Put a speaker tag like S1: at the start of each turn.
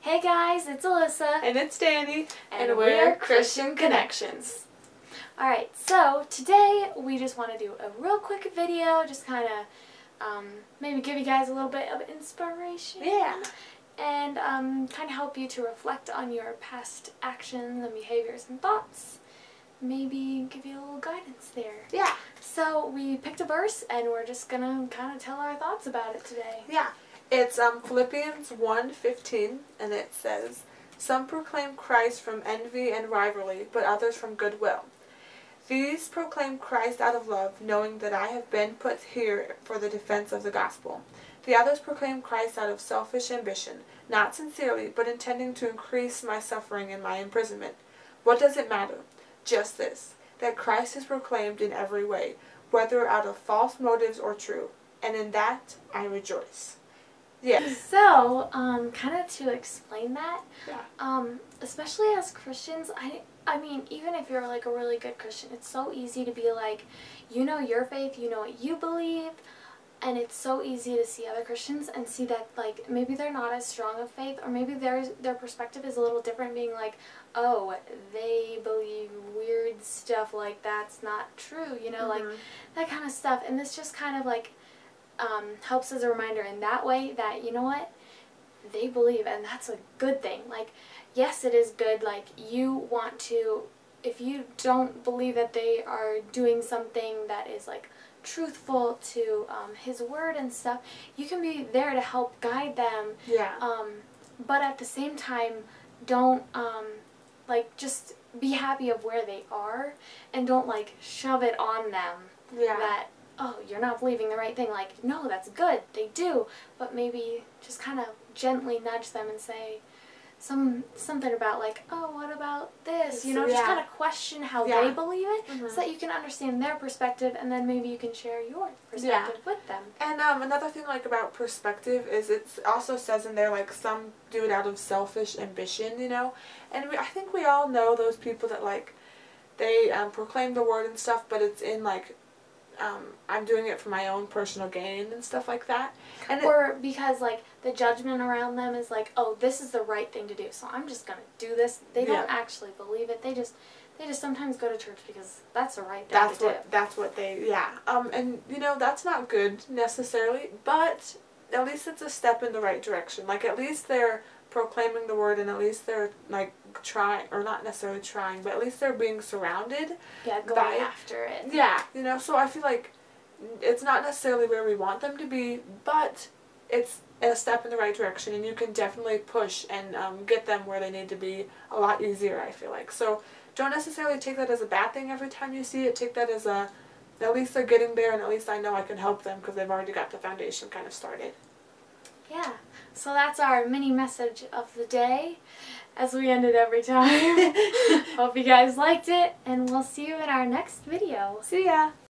S1: Hey guys, it's Alyssa.
S2: And it's Danny.
S1: And we're Christian Connections. Alright, so today we just want to do a real quick video, just kind of maybe give you guys a little bit of inspiration.
S2: Yeah.
S1: And kind of help you to reflect on your past actions and behaviors and thoughts. Maybe give you a little guidance there.
S2: Yeah.
S1: So we picked a verse and we're just going to kind of tell our thoughts about it today.
S2: Yeah. It's Philippians 1:15, and it says, "Some proclaim Christ from envy and rivalry, but others from goodwill. These proclaim Christ out of love, knowing that I have been put here for the defense of the gospel. The others proclaim Christ out of selfish ambition, not sincerely, but intending to increase my suffering and my imprisonment. What does it matter? Just this, that Christ is proclaimed in every way, whether out of false motives or true, and in that I rejoice." Yeah.
S1: So, kind of to explain that,
S2: Yeah.
S1: especially as Christians, I mean, even if you're like a really good Christian, it's so easy to be like, you know your faith, you know what you believe, and it's so easy to see other Christians and see that like maybe they're not as strong of faith, or maybe their perspective is a little different, being like, oh, they believe weird stuff, like that's not true, you know, like that kind of stuff. And this just kind of like helps as a reminder in that way that, you know what, they believe, and that's a good thing. Like, yes, it is good, like, you want to, if you don't believe that they are doing something that is, like, truthful to His Word and stuff, you can be there to help guide them.
S2: Yeah.
S1: But at the same time, don't, like, just be happy of where they are, and don't, like, shove it on them.
S2: Yeah.
S1: That, oh, you're not believing the right thing. Like, no, that's good. They do. But maybe just kind of gently nudge them and say something about like, oh, what about this? You know, just kind of question how they believe it, so that you can understand their perspective, and then maybe you can share your perspective with them.
S2: And another thing like about perspective is it also says in there like some do it out of selfish ambition, you know. And I think we all know those people that like they proclaim the word and stuff, but it's in like I'm doing it for my own personal gain and stuff like that. And
S1: or because like the judgment around them is like, oh, this is the right thing to do, so I'm just going to do this. They don't actually believe it. They just sometimes go to church because that's the right thing to do.
S2: That's what they, and you know, that's not good necessarily, but at least it's a step in the right direction. Like, at least they're proclaiming the word, and at least they're like trying, or not necessarily trying, but at least they're being surrounded.
S1: Yeah, going after it.
S2: Yeah, you know, so I feel like it's not necessarily where we want them to be, but it's a step in the right direction, and you can definitely push and get them where they need to be a lot easier, I feel like. So don't necessarily take that as a bad thing every time you see it. Take that as at least they're getting there, and at least I know I can help them because they've already got the foundation kind of started.
S1: Yeah, so that's our mini message of the day, as we end it every time. Hope you guys liked it, and we'll see you in our next video.
S2: See ya!